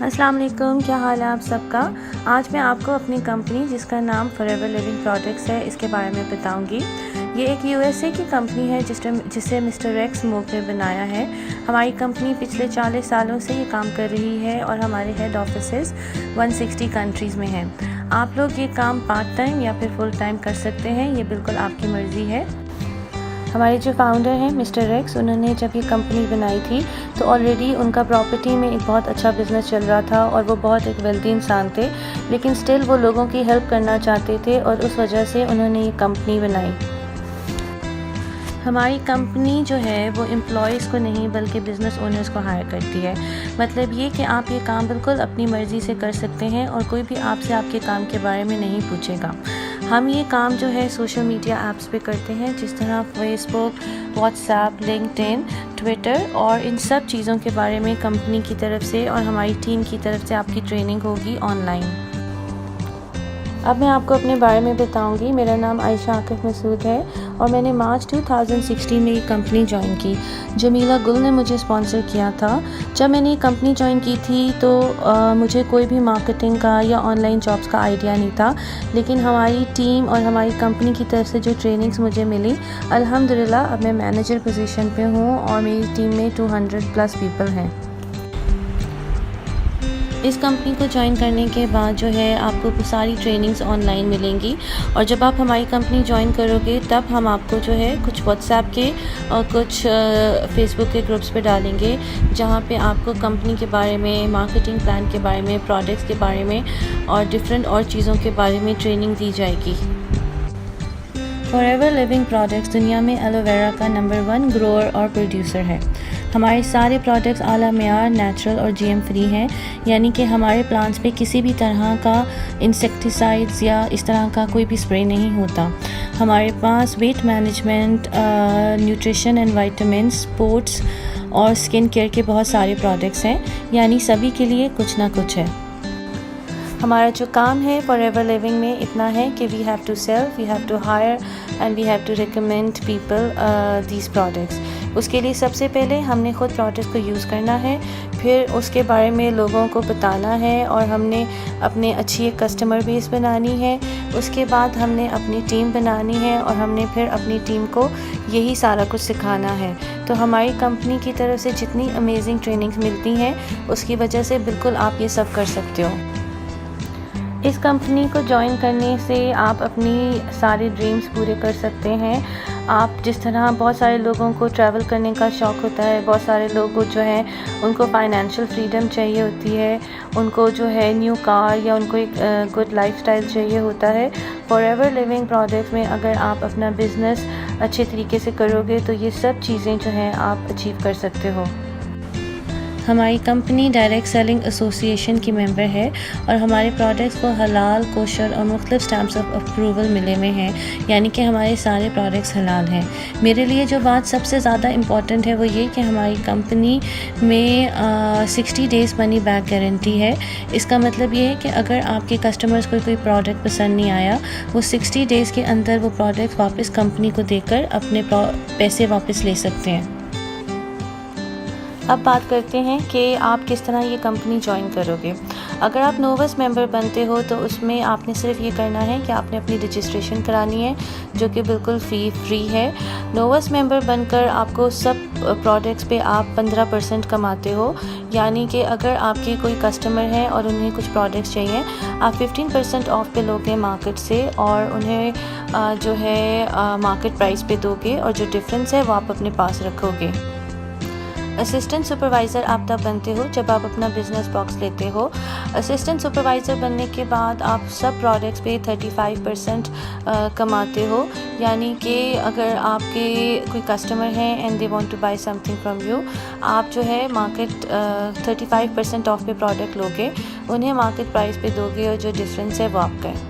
अस्सलाम वालेकुम, क्या हाल है आप सबका। आज मैं आपको अपनी कंपनी जिसका नाम फॉरएवर लिविंग प्रोडक्ट्स है इसके बारे में बताऊंगी। ये एक यूएसए की कंपनी है जिसे मिस्टर रेक्स मूक ने बनाया है। हमारी कंपनी पिछले 40 सालों से ये काम कर रही है और हमारे हेड ऑफिसेस 160 कंट्रीज़ में हैं। आप लोग ये काम पार्ट टाइम या फिर फुल टाइम कर सकते हैं, ये बिल्कुल आपकी मर्ज़ी है। हमारे जो फाउंडर हैं मिस्टर रेक्स, उन्होंने जब ये कंपनी बनाई थी तो ऑलरेडी उनका प्रॉपर्टी में एक बहुत अच्छा बिज़नेस चल रहा था और वो बहुत एक वेल्दी इंसान थे, लेकिन स्टिल वो लोगों की हेल्प करना चाहते थे और उस वजह से उन्होंने ये कंपनी बनाई। हमारी कंपनी जो है वो एम्प्लॉयज़ को नहीं बल्कि बिज़नेस ओनर्स को हायर करती है। मतलब ये कि आप ये काम बिल्कुल अपनी मर्ज़ी से कर सकते हैं और कोई भी आपसे आपके काम के बारे में नहीं पूछेगा। हम ये काम जो है सोशल मीडिया ऐप्स पे करते हैं, जिस तरह फेसबुक, व्हाट्सएप, लिंक्डइन, ट्विटर और इन सब चीज़ों के बारे में कंपनी की तरफ से और हमारी टीम की तरफ से आपकी ट्रेनिंग होगी ऑनलाइन। अब मैं आपको अपने बारे में बताऊंगी। मेरा नाम आयशा आकिफ मसूद है और मैंने मार्च 2016 में ये कंपनी ज्वाइन की। जमीला गुल ने मुझे स्पॉन्सर किया था। जब मैंने ये कंपनी ज्वाइन की थी तो मुझे कोई भी मार्केटिंग का या ऑनलाइन जॉब्स का आइडिया नहीं था, लेकिन हमारी टीम और हमारी कंपनी की तरफ से जो ट्रेनिंग्स मुझे मिली, अल्हम्दुलिल्लाह अब मैं मैनेजर पोजीशन पे हूँ और मेरी टीम में 200+ पीपल हैं। इस कंपनी को ज्वाइन करने के बाद जो है आपको सारी ट्रेनिंग्स ऑनलाइन मिलेंगी और जब आप हमारी कंपनी ज्वाइन करोगे तब हम आपको जो है कुछ व्हाट्सएप के और कुछ फेसबुक के ग्रुप्स पे डालेंगे, जहाँ पे आपको कंपनी के बारे में, मार्केटिंग प्लान के बारे में, प्रोडक्ट्स के बारे में और डिफरेंट और चीज़ों के बारे में ट्रेनिंग दी जाएगी। फॉरएवर लिविंग प्रोडक्ट्स दुनिया में एलोवेरा का नंबर 1 ग्रोअर और प्रोड्यूसर है। हमारे सारे प्रोडक्ट्स आला मेयार, नेचुरल और जीएम फ्री हैं, यानी कि हमारे प्लांट्स पे किसी भी तरह का इंसेक्टिसाइड्स या इस तरह का कोई भी स्प्रे नहीं होता। हमारे पास weight management, nutrition and vitamin, sports और स्किन केयर के बहुत सारे प्रोडक्ट्स हैं, यानी सभी के लिए कुछ ना कुछ है। हमारा जो काम है फॉरएवर लिविंग में इतना है कि we have to sell, we have to hire and we have to recommend people these products. उसके लिए सबसे पहले हमने ख़ुद प्रोडक्ट को यूज़ करना है, फिर उसके बारे में लोगों को बताना है और हमने अपने अच्छी एक कस्टमर बेस बनानी है। उसके बाद हमने अपनी टीम बनानी है और हमने फिर अपनी टीम को यही सारा कुछ सिखाना है। तो हमारी कंपनी की तरफ से जितनी अमेजिंग ट्रेनिंग्स मिलती हैं उसकी वजह से बिल्कुल आप ये सब कर सकते हो। इस कंपनी को ज्वाइन करने से आप अपनी सारे ड्रीम्स पूरे कर सकते हैं। आप जिस तरह बहुत सारे लोगों को ट्रैवल करने का शौक़ होता है, बहुत सारे लोग जो हैं उनको फाइनेंशियल फ्रीडम चाहिए होती है, उनको जो है न्यू कार या उनको एक गुड लाइफस्टाइल चाहिए होता है। फॉरएवर लिविंग प्रोडक्ट्स में अगर आप अपना बिज़नेस अच्छे तरीके से करोगे तो ये सब चीज़ें जो हैं आप अचीव कर सकते हो। हमारी कंपनी डायरेक्ट सेलिंग एसोसिएशन की मेंबर है और हमारे प्रोडक्ट्स को हलाल, कोशर और मुख्तलिफ स्टैम्प्स ऑफ अप्रूवल मिले हुए हैं, यानी कि हमारे सारे प्रोडक्ट्स हलाल हैं। मेरे लिए जो बात सबसे ज़्यादा इम्पॉर्टेंट है वो ये कि हमारी कंपनी में 60 डेज़ मनी बैक गारंटी है। इसका मतलब ये है कि अगर आपके कस्टमर्स को कोई प्रोडक्ट पसंद नहीं आया, वो 60 डेज़ के अंदर वो प्रोडक्ट वापस कंपनी को देकर अपने पैसे वापस ले सकते हैं। अब बात करते हैं कि आप किस तरह ये कंपनी ज्वाइन करोगे। अगर आप नोवस मेंबर बनते हो तो उसमें आपने सिर्फ ये करना है कि आपने अपनी रजिस्ट्रेशन करानी है, जो कि बिल्कुल फ्री है। नोवस मेंबर बनकर आपको सब प्रोडक्ट्स पे आप 15% कमाते हो, यानी कि अगर आपके कोई कस्टमर है और उन्हें कुछ प्रोडक्ट्स चाहिए, आप 15% ऑफ पे लोगे मार्केट से और उन्हें जो है मार्केट प्राइस पे दोगे और जो डिफरेंस है वो आप अपने पास रखोगे। असिस्टेंट सुपरवाइज़र आप तब बनते हो जब आप अपना बिज़नेस बॉक्स लेते हो। असिस्टेंट सुपरवाइज़र बनने के बाद आप सब प्रोडक्ट्स पे 35% कमाते हो, यानी कि अगर आपके कोई कस्टमर हैं and they want to buy something from you, आप जो है मार्केट 35% ऑफ पे प्रोडक्ट लोगे, उन्हें मार्केट प्राइस पे दोगे और जो डिफरेंस है वो आपका है।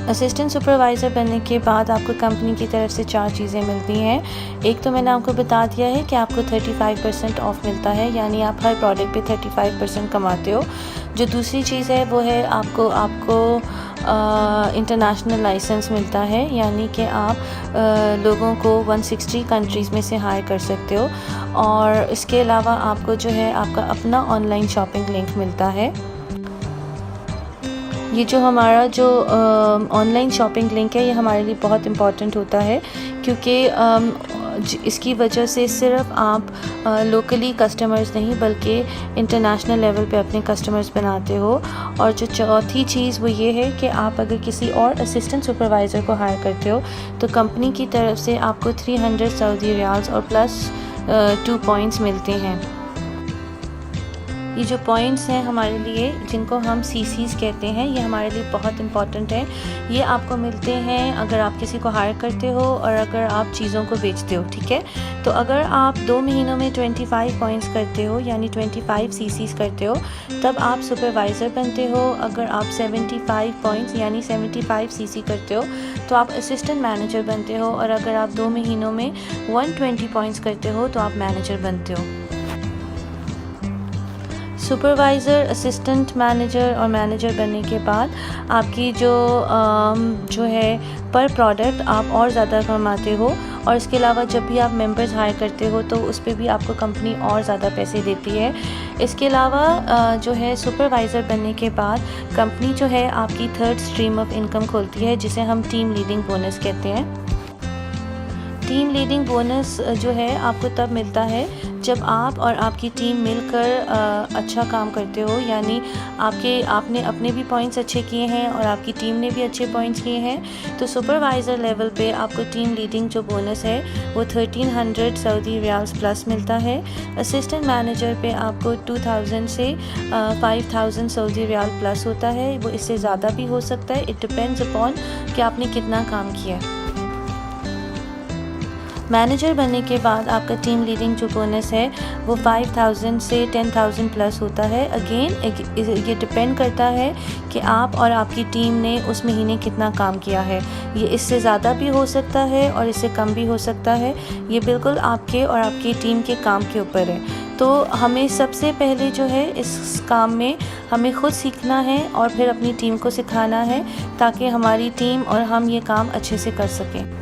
असिस्टेंट सुपरवाइज़र बनने के बाद आपको कंपनी की तरफ से 4 चीज़ें मिलती हैं। एक तो मैंने आपको बता दिया है कि आपको 35% ऑफ मिलता है, यानी आप हर प्रोडक्ट पे 35% कमाते हो। जो दूसरी चीज़ है वो है आपको इंटरनेशनल लाइसेंस मिलता है, यानी कि आप लोगों को 160 कंट्रीज़ में से हायर कर सकते हो। और इसके अलावा आपको जो है आपका अपना ऑनलाइन शॉपिंग लिंक मिलता है। ये जो हमारा जो ऑनलाइन शॉपिंग लिंक है ये हमारे लिए बहुत इम्पॉर्टेंट होता है, क्योंकि इसकी वजह से सिर्फ आप लोकली कस्टमर्स नहीं बल्कि इंटरनेशनल लेवल पे अपने कस्टमर्स बनाते हो। और जो चौथी चीज़ वो ये है कि आप अगर किसी और असिस्टेंट सुपरवाइज़र को हायर करते हो तो कंपनी की तरफ से आपको 300 सऊदी रियाल्स और प्लस 2 पॉइंट्स मिलते हैं। ये जो पॉइंट्स हैं हमारे लिए, जिनको हम CCs कहते हैं, ये हमारे लिए बहुत इम्पॉर्टेंट है। ये आपको मिलते हैं अगर आप किसी को हायर करते हो और अगर आप चीज़ों को बेचते हो, ठीक है। तो अगर आप 2 महीनों में 25 पॉइंट्स करते हो यानी 25 CCs करते हो तब आप सुपरवाइज़र बनते हो। अगर आप 75 पॉइंट्स यानी 75 CC करते हो तो आप असिस्टेंट मैनेजर बनते हो। और अगर आप 2 महीनों में 120 पॉइंट्स करते हो तो आप मैनेजर बनते हो। सुपरवाइज़र, असिस्टेंट मैनेजर और मैनेजर बनने के बाद आपकी जो है पर प्रोडक्ट आप और ज़्यादा कमाते हो। और इसके अलावा जब भी आप मेंबर्स हायर करते हो तो उस पर भी आपको कंपनी और ज़्यादा पैसे देती है। इसके अलावा जो है सुपरवाइज़र बनने के बाद कंपनी जो है आपकी 3rd स्ट्रीम ऑफ इनकम खोलती है, जिसे हम टीम लीडिंग बोनस कहते हैं। टीम लीडिंग बोनस जो है आपको तब मिलता है जब आप और आपकी टीम मिलकर अच्छा काम करते हो, यानी आपने अपने भी पॉइंट्स अच्छे किए हैं और आपकी टीम ने भी अच्छे पॉइंट्स किए हैं। तो सुपरवाइज़र लेवल पे आपको टीम लीडिंग जो बोनस है वो 1300 सऊदी रियाल्स प्लस मिलता है। असिस्टेंट मैनेजर पे आपको 2000 से 5000 सऊदी रियाल प्लस होता है। वो इससे ज़्यादा भी हो सकता है, इट डिपेंड्स अपॉन कि आपने कितना काम किया है। मैनेजर बनने के बाद आपका टीम लीडिंग जो बोनस है वो 5000 से 10,000 प्लस होता है। अगेन ये डिपेंड करता है कि आप और आपकी टीम ने उस महीने कितना काम किया है। ये इससे ज़्यादा भी हो सकता है और इससे कम भी हो सकता है। ये बिल्कुल आपके और आपकी टीम के काम के ऊपर है। तो हमें सबसे पहले जो है इस काम में हमें खुद सीखना है और फिर अपनी टीम को सिखाना है, ताकि हमारी टीम और हम ये काम अच्छे से कर सकें।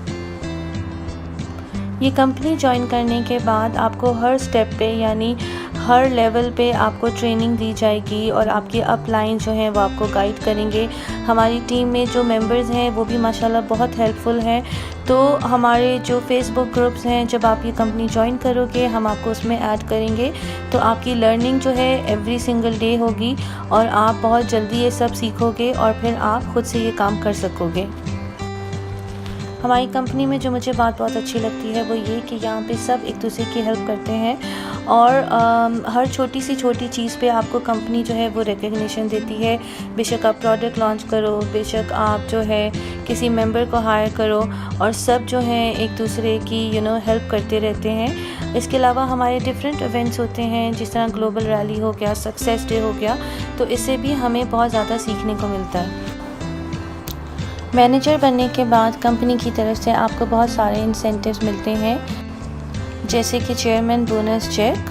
ये कंपनी ज्वाइन करने के बाद आपको हर स्टेप पे यानी हर लेवल पे आपको ट्रेनिंग दी जाएगी और आपके अपलाइन जो हैं वो आपको गाइड करेंगे। हमारी टीम में जो मेंबर्स हैं वो भी माशाल्लाह बहुत हेल्पफुल हैं। तो हमारे जो फेसबुक ग्रुप्स हैं, जब आप ये कंपनी ज्वाइन करोगे हम आपको उसमें ऐड करेंगे। तो आपकी लर्निंग जो है एवरी सिंगल डे होगी और आप बहुत जल्दी ये सब सीखोगे और फिर आप खुद से ये काम कर सकोगे। हमारी कंपनी में जो मुझे बात बहुत अच्छी लगती है वो ये कि यहाँ पे सब एक दूसरे की हेल्प करते हैं और हर छोटी सी छोटी चीज़ पे आपको कंपनी जो है वो रिकग्निशन देती है। बेशक आप प्रोडक्ट लॉन्च करो, बेशक आप जो है किसी मेंबर को हायर करो, और सब जो हैं एक दूसरे की हेल्प करते रहते हैं। इसके अलावा हमारे डिफरेंट इवेंट्स होते हैं, जिस तरह ग्लोबल रैली हो गया, सक्सेस डे हो गया, तो इससे भी हमें बहुत ज़्यादा सीखने को मिलता है। मैनेजर बनने के बाद कंपनी की तरफ से आपको बहुत सारे इंसेंटिव्स मिलते हैं, जैसे कि चेयरमैन बोनस चेक।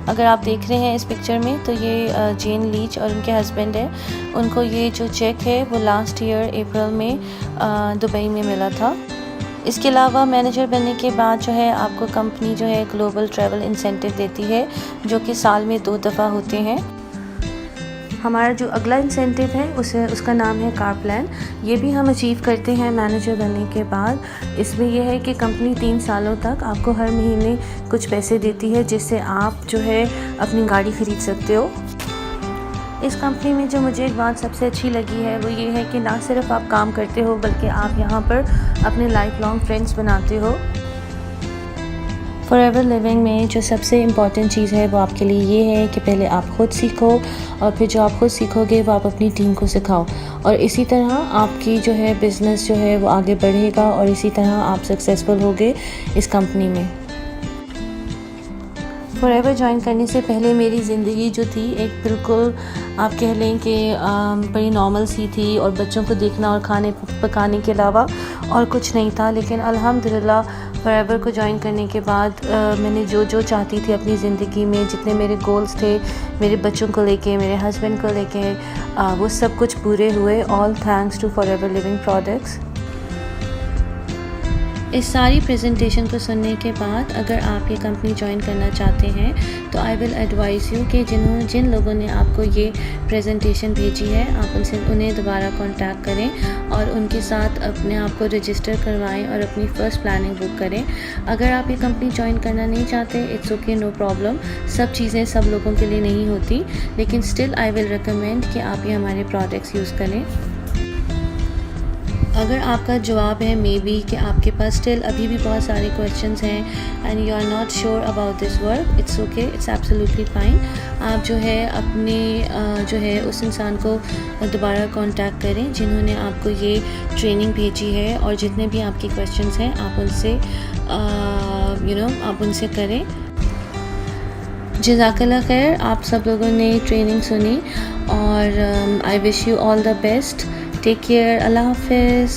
अगर आप देख रहे हैं इस पिक्चर में तो ये जेन लीच और उनके हस्बैंड है, उनको ये जो चेक है वो लास्ट ईयर अप्रैल में दुबई में मिला था। इसके अलावा मैनेजर बनने के बाद जो है आपको कंपनी जो है ग्लोबल ट्रैवल इंसेंटिव देती है, जो कि साल में 2 दफ़ा होते हैं। हमारा जो अगला इंसेंटिव है उसका नाम है कार प्लान। ये भी हम अचीव करते हैं मैनेजर बनने के बाद। इसमें यह है कि कंपनी 3 सालों तक आपको हर महीने कुछ पैसे देती है, जिससे आप जो है अपनी गाड़ी ख़रीद सकते हो। इस कंपनी में जो मुझे एक बात सबसे अच्छी लगी है वो ये है कि ना सिर्फ आप काम करते हो बल्कि आप यहाँ पर अपने लाइफ लॉन्ग फ्रेंड्स बनाते हो। फॉरएवर लिविंग में जो सबसे इम्पॉर्टेंट चीज़ है वो आपके लिए ये है कि पहले आप खुद सीखो और फिर जो आप खुद सीखोगे वो आप अपनी टीम को सिखाओ, और इसी तरह आपकी जो है बिज़नेस जो है वो आगे बढ़ेगा और इसी तरह आप सक्सेसफुल होगे इस कंपनी में। फॉरएवर ज्वाइन करने से पहले मेरी ज़िंदगी जो थी एक बिल्कुल आप कह लें कि बड़ी नॉर्मल सी थी और बच्चों को देखना और खाने पकाने के अलावा और कुछ नहीं था। लेकिन अल्हम्दुलिल्लाह फॉरएवर को ज्वाइन करने के बाद मैंने जो जो चाहती थी अपनी ज़िंदगी में, जितने मेरे गोल्स थे मेरे बच्चों को लेके, मेरे हस्बैंड को लेके, वो सब कुछ पूरे हुए। All thanks to Forever Living Products. इस सारी प्रेजेंटेशन को सुनने के बाद अगर आप ये कंपनी ज्वाइन करना चाहते हैं तो आई विल एडवाइज़ यू कि जिन लोगों ने आपको ये प्रेजेंटेशन भेजी है आप उन्हें दोबारा कांटेक्ट करें और उनके साथ अपने आप को रजिस्टर करवाएं और अपनी फ़र्स्ट प्लानिंग बुक करें। अगर आप ये कंपनी ज्वाइन करना नहीं चाहते, इट्स ओके, नो प्रॉब्लम। सब चीज़ें सब लोगों के लिए नहीं होती, लेकिन स्टिल आई विल रिकमेंड कि आप ये हमारे प्रोडक्ट्स यूज़ करें। अगर आपका जवाब है मे बी कि आपके पास स्टिल अभी भी बहुत सारे क्वेश्चंस हैं and you are not sure about this work, it's okay, it's absolutely fine. आप जो है अपने जो है उस इंसान को दोबारा कांटेक्ट करें जिन्होंने आपको ये ट्रेनिंग भेजी है, और जितने भी आपके क्वेश्चंस हैं आप उनसे आप उनसे करें। जज़ाकल्लाह खैर, आप सब लोगों ने ट्रेनिंग सुनी और I wish you all the best. Take care, Allah हाफिज़।